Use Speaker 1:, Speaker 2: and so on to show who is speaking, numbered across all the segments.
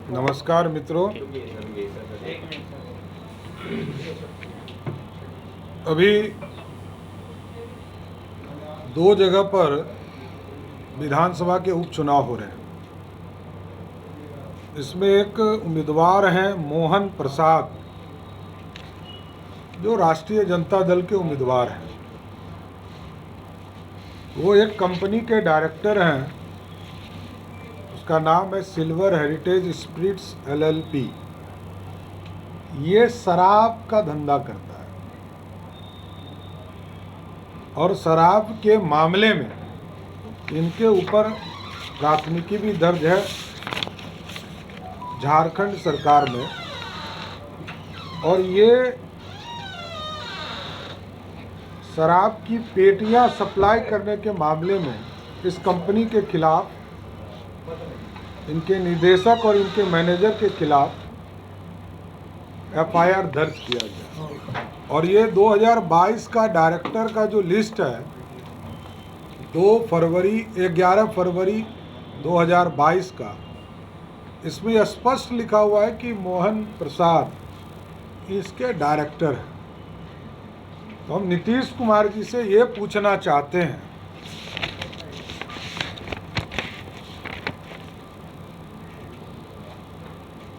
Speaker 1: नमस्कार मित्रों, अभी दो जगह पर विधानसभा के उपचुनाव हो रहे हैं। इसमें एक उम्मीदवार हैं मोहन प्रसाद, जो राष्ट्रीय जनता दल के उम्मीदवार हैं। वो एक कंपनी के डायरेक्टर हैं, उसका नाम है सिल्वर हेरिटेज स्पिरिट्स LLP। ये शराब का धंधा करता है और शराब के मामले में इनके ऊपर प्राथमिकी भी दर्ज है झारखंड सरकार में। और ये शराब की पेटियां सप्लाई करने के मामले में इस कंपनी के खिलाफ, इनके निदेशक और इनके मैनेजर के खिलाफ FIR दर्ज किया गया। और ये 2022 का डायरेक्टर का जो लिस्ट है, 11 फरवरी 2022 का, इसमें स्पष्ट लिखा हुआ है कि मोहन प्रसाद इसके डायरेक्टर हैं। तो हम नीतीश कुमार जी से ये पूछना चाहते हैं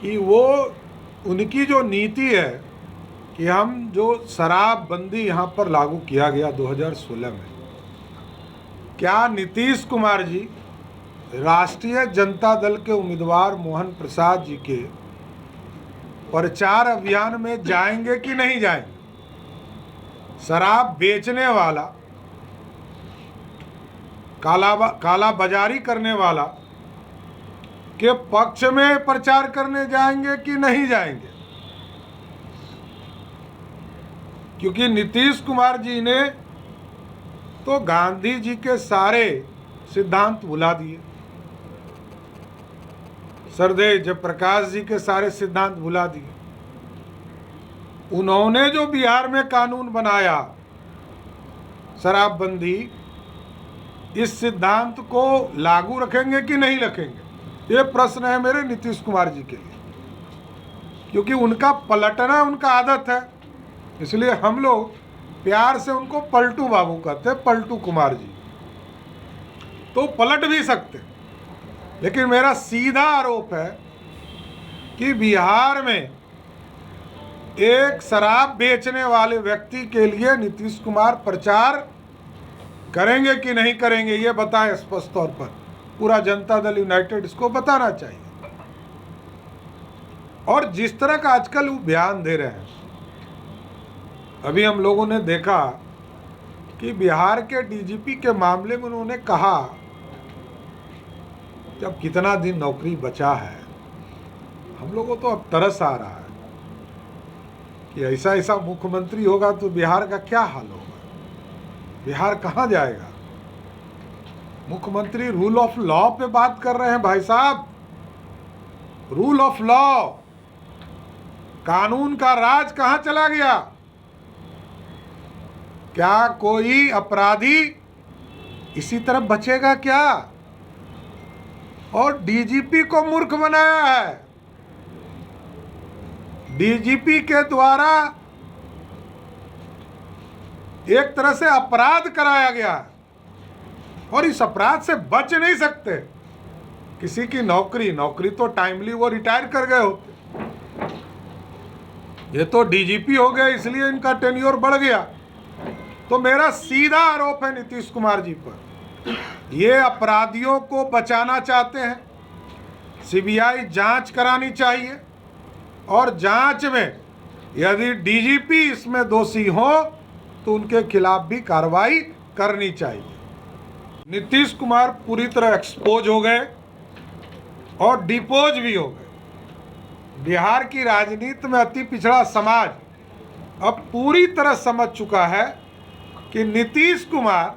Speaker 1: कि वो उनकी जो नीति है कि हम जो शराबबंदी यहाँ पर लागू किया गया 2016 में, क्या नीतीश कुमार जी राष्ट्रीय जनता दल के उम्मीदवार मोहन प्रसाद जी के प्रचार अभियान में जाएंगे कि नहीं जाएंगे? शराब बेचने वाला, काला बाजारी करने वाला के पक्ष में प्रचार करने जाएंगे कि नहीं जाएंगे? क्योंकि नीतीश कुमार जी ने तो गांधी जी के सारे सिद्धांत भुला दिए, सरदेव जयप्रकाश जी के सारे सिद्धांत भुला दिए। उन्होंने जो बिहार में कानून बनाया शराबबंदी, इस सिद्धांत को लागू रखेंगे कि नहीं रखेंगे? ये प्रश्न है मेरे नीतीश कुमार जी के लिए, क्योंकि उनका पलटना उनका आदत है। इसलिए हम लोग प्यार से उनको पलटू बाबू कहते हैं, पलटू कुमार जी। तो पलट भी सकते, लेकिन मेरा सीधा आरोप है कि बिहार में एक शराब बेचने वाले व्यक्ति के लिए नीतीश कुमार प्रचार करेंगे कि नहीं करेंगे, ये बताएं स्पष्ट तौर पर। पूरा जनता दल यूनाइटेड इसको बताना चाहिए। और जिस तरह का आजकल वो बयान दे रहे हैं, अभी हम लोगों ने देखा कि बिहार के DGP के मामले में उन्होंने कहा कि अब कितना दिन नौकरी बचा है। हम लोगों को तो अब तरस आ रहा है कि ऐसा ऐसा मुख्यमंत्री होगा तो बिहार का क्या हाल होगा, बिहार कहाँ जाएगा। मुख्यमंत्री रूल ऑफ लॉ पे बात कर रहे हैं भाई साहब, रूल ऑफ लॉ, कानून का राज कहाँ चला गया? क्या कोई अपराधी इसी तरफ बचेगा क्या? और DGP को मूर्ख बनाया है। DGP के द्वारा एक तरह से अपराध कराया गया है और इस अपराध से बच नहीं सकते। किसी की नौकरी तो टाइमली वो रिटायर कर गए होते, ये तो DGP हो गए, इसलिए इनका टेन्योर बढ़ गया। तो मेरा सीधा आरोप है नीतीश कुमार जी पर, ये अपराधियों को बचाना चाहते हैं। CBI जांच करानी चाहिए और जांच में यदि DGP इसमें दोषी हो तो उनके खिलाफ भी कार्रवाई करनी चाहिए। नीतीश कुमार पूरी तरह एक्सपोज हो गए और डिपोज भी हो गए। बिहार की राजनीति में अति पिछड़ा समाज अब पूरी तरह समझ चुका है कि नीतीश कुमार,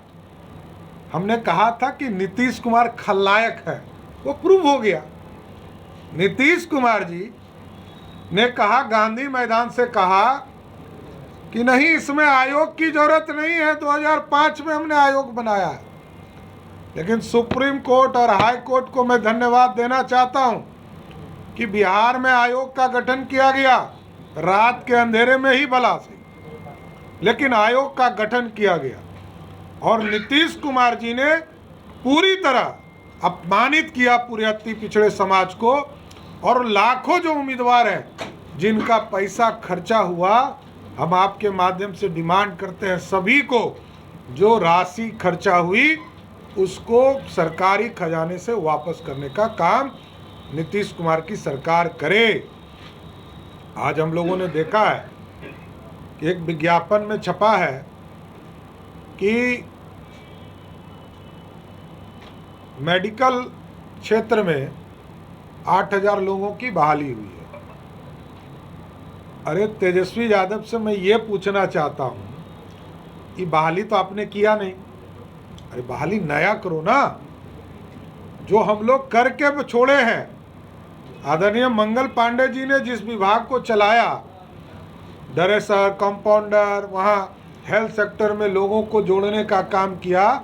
Speaker 1: हमने कहा था कि नीतीश कुमार खलनायक है, वो प्रूव हो गया। नीतीश कुमार जी ने कहा, गांधी मैदान से कहा कि नहीं, इसमें आयोग की जरूरत नहीं है, 2005 में हमने आयोग बनाया है। लेकिन सुप्रीम कोर्ट और हाई कोर्ट को मैं धन्यवाद देना चाहता हूं कि बिहार में आयोग का गठन किया गया, रात के अंधेरे में ही भला से, लेकिन आयोग का गठन किया गया और नीतीश कुमार जी ने पूरी तरह अपमानित किया पूरे अति पिछड़े समाज को। और लाखों जो उम्मीदवार हैं जिनका पैसा खर्चा हुआ, हम आपके माध्यम से डिमांड करते हैं सभी को, जो राशि खर्चा हुई उसको सरकारी खजाने से वापस करने का काम नीतीश कुमार की सरकार करे। आज हम लोगों ने देखा है कि एक विज्ञापन में छपा है कि मेडिकल क्षेत्र में 8,000 लोगों की बहाली हुई है। अरे तेजस्वी यादव से मैं ये पूछना चाहता हूँ कि बहाली तो आपने किया नहीं, अरे बहाली नया करो ना। जो हम लोग करके छोड़े हैं, आदरणीय मंगल पांडे जी ने जिस विभाग को चलाया, डरेसर, कंपाउंडर, वहाँ हेल्थ सेक्टर में लोगों को जोड़ने का काम किया,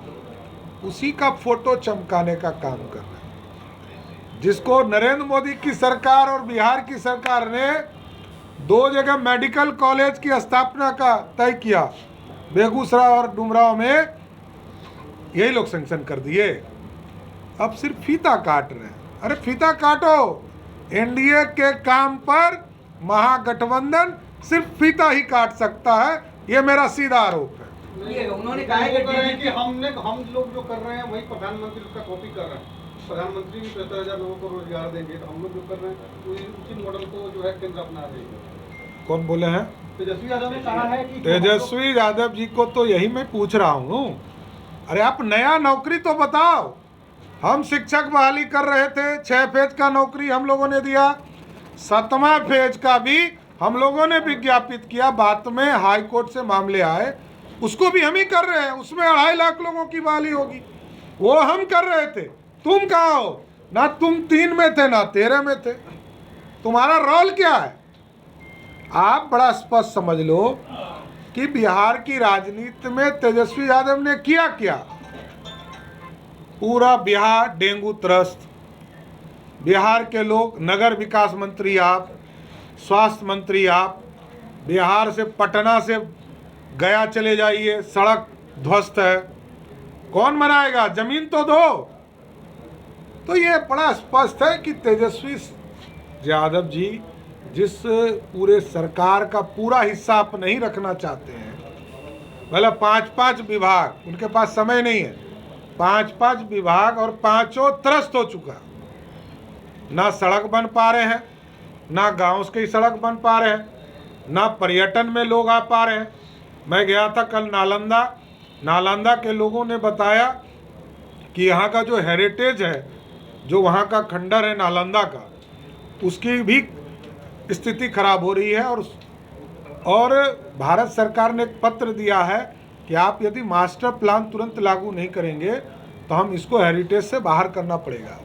Speaker 1: उसी का फोटो चमकाने का काम कर रहे हैं। जिसको नरेंद्र मोदी की सरकार और बिहार की सरकार ने 2 जगह मेडिकल कॉलेज की स्थापना का तय किया, बेगूसराय और डुमराव में, यही लोग सैंक्शन कर दिए। अब सिर्फ फीता काट रहे हैं। अरे फीता काटो, एनडीए के काम पर महागठबंधन सिर्फ फीता ही काट सकता है, ये मेरा सीधा आरोप है।
Speaker 2: उन्होंने कहा है कि हम लोग जो कर रहे हैं वही प्रधानमंत्री उसका कॉपी कर रहे हैं। प्रधानमंत्री भी 75,000 लोगों को रोजगार देंगे, तो हम लोग जो कर रहे हैं उसी मॉडल को जो है केंद्र अपना देंगे।
Speaker 1: कौन बोले हैं?
Speaker 2: तेजस्वी यादव ने कहा है कि
Speaker 1: तेजस्वी यादव जी को तो यही मैं पूछ रहा हूँ। अरे आप नया नौकरी तो बताओ। हम शिक्षक बहाली कर रहे थे, 6 फेज का नौकरी हम लोगों ने दिया, 7वां फेज का भी हम लोगों ने विज्ञापित किया। बाद में हाई कोर्ट से मामले आए, उसको भी हम ही कर रहे हैं। उसमें 2.5 लाख लोगों की बहाली होगी, वो हम कर रहे थे। तुम कहाँ हो? ना तुम 3 में थे ना 13 में थे। तुम्हारा रोल क्या है? आप बड़ा स्पष्ट समझ लो कि बिहार की राजनीति में तेजस्वी यादव ने किया क्या। पूरा बिहार डेंगू त्रस्त, बिहार के लोग, नगर विकास मंत्री आप, स्वास्थ्य मंत्री आप, बिहार से पटना से गया चले जाइए, सड़क ध्वस्त है, कौन बनाएगा? जमीन तो दो। तो ये बड़ा स्पष्ट है कि तेजस्वी यादव जी जिस पूरे सरकार का पूरा हिस्सा आप नहीं रखना चाहते हैं, मतलब 5-5 विभाग, उनके पास समय नहीं है, 5-5 विभाग और 5 त्रस्त हो चुका। ना सड़क बन पा रहे हैं, ना गांव की सड़क बन पा रहे हैं, ना पर्यटन में लोग आ पा रहे हैं। मैं गया था कल नालंदा के लोगों ने बताया कि यहाँ का जो हेरिटेज है, जो वहाँ का खंडर है नालंदा का, उसकी भी स्थिति खराब हो रही है। और भारत सरकार ने एक पत्र दिया है कि आप यदि मास्टर प्लान तुरंत लागू नहीं करेंगे तो हम इसको हेरिटेज से बाहर करना पड़ेगा।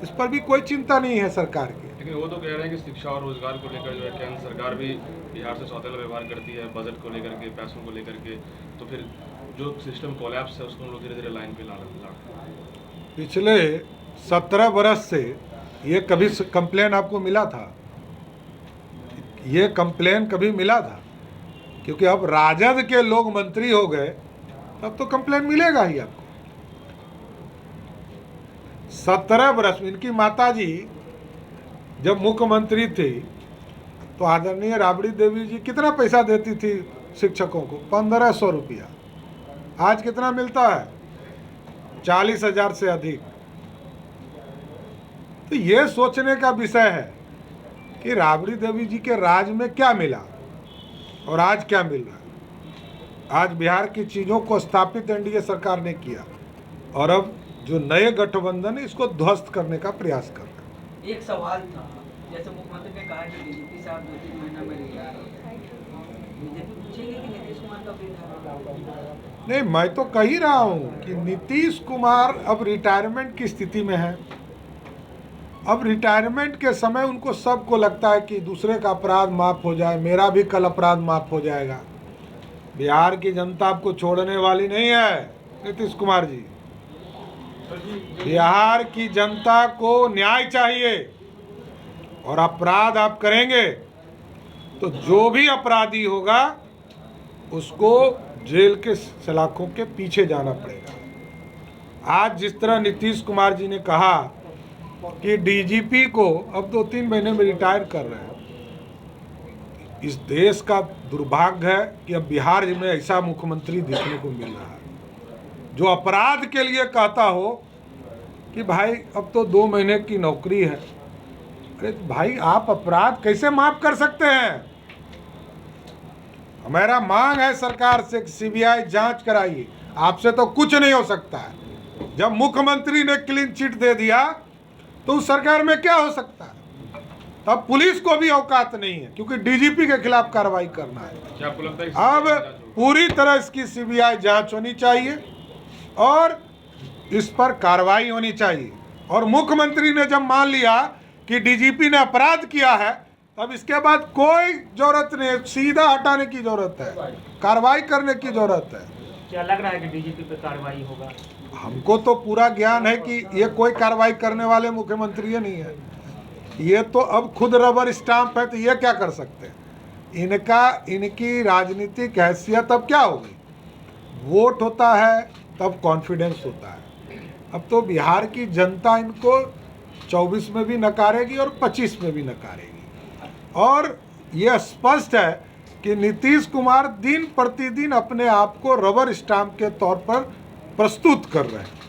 Speaker 1: इस पर भी कोई चिंता नहीं है सरकार की।
Speaker 3: लेकिन वो तो कह रहे हैं कि शिक्षा और रोजगार को लेकर जो है केंद्र सरकार भी बिहार से सौतेला व्यवहार करती है, बजट को लेकर के, पैसों को लेकर के, तो फिर जो सिस्टम कोलैप्स है उसको हम लोग धीरे धीरे लाइन पे ला।
Speaker 1: पिछले 17 बरस से ये कभी कंप्लेन आपको मिला था? ये कंप्लेन कभी मिला था? क्योंकि अब राजद के लोग मंत्री हो गए, तब तो कंप्लेन मिलेगा ही आपको। 17 बरस, इनकी माताजी जब मुख्यमंत्री थी तो आदरणीय राबड़ी देवी जी कितना पैसा देती थी शिक्षकों को? 1500 रुपया। आज कितना मिलता है? 40,000 से अधिक। तो ये सोचने का विषय है कि राबड़ी देवी जी के राज में क्या मिला और आज क्या मिल रहा है। आज बिहार की चीज़ों को स्थापित एनडीए सरकार ने किया और अब जो नए गठबंधन है इसको ध्वस्त करने का प्रयास कर रहे हैं।
Speaker 4: एक सवाल था, जैसे मुख्यमंत्री ने कहा कि डीजीपी साहब 2-3 महीना में रिटायर हो जाएंगे, बीजेपी पूछेगी कि नीतीश कुमार कब रिटायर?
Speaker 1: नहीं, मैं तो कह ही रहा हूँ कि नीतीश कुमार अब रिटायरमेंट की स्थिति में है। अब रिटायरमेंट के समय उनको सबको लगता है कि दूसरे का अपराध माफ़ हो जाए, मेरा भी कल अपराध माफ़ हो जाएगा। बिहार की जनता आपको छोड़ने वाली नहीं है नीतीश कुमार जी। बिहार की जनता को न्याय चाहिए, और अपराध आप करेंगे तो जो भी अपराधी होगा उसको जेल के सलाखों के पीछे जाना पड़ेगा। आज जिस तरह नीतीश कुमार जी ने कहा कि डीजीपी को अब 2-3 महीने में रिटायर कर रहे हैं, इस देश का दुर्भाग्य है कि अब बिहार में ऐसा मुख्यमंत्री देखने को मिल रहा है जो अपराध के लिए कहता हो कि भाई अब तो 2 महीने की नौकरी है। अरे भाई, आप अपराध कैसे माफ कर सकते हैं? हमारा मांग है सरकार से कि सीबीआई जांच कराइए। आपसे तो कुछ नहीं हो सकता है। जब मुख्यमंत्री ने क्लीन चिट दे दिया तो उस सरकार में क्या हो सकता है? तब पुलिस को भी औकात नहीं है, क्योंकि डीजीपी के खिलाफ कार्रवाई करना है।
Speaker 3: क्या आपको लगता है
Speaker 1: अब पूरी तरह इसकी सीबीआई जांच होनी चाहिए और इस पर कार्रवाई होनी चाहिए। और मुख्यमंत्री ने जब मान लिया कि डीजीपी ने अपराध किया है, तब इसके बाद कोई जरूरत नहीं है, सीधा हटाने की जरूरत है, कार्रवाई करने की जरूरत है।
Speaker 5: क्या लग रहा है कि डीजीपी पे कार्रवाई होगा?
Speaker 1: हमको तो पूरा ज्ञान है कि ये कोई कार्रवाई करने वाले मुख्यमंत्री नहीं है। ये तो अब खुद रबर स्टाम्प है, तो ये क्या कर सकते हैं? इनकी राजनीतिक हैसियत अब क्या होगी? वोट होता है तब कॉन्फिडेंस होता है। अब तो बिहार की जनता इनको 24 में भी नकारेगी और 25 में भी नकारेगी। और ये स्पष्ट है कि नीतीश कुमार दिन प्रतिदिन अपने आप को रबर स्टाम्प के तौर पर प्रस्तुत कर रहे हैं।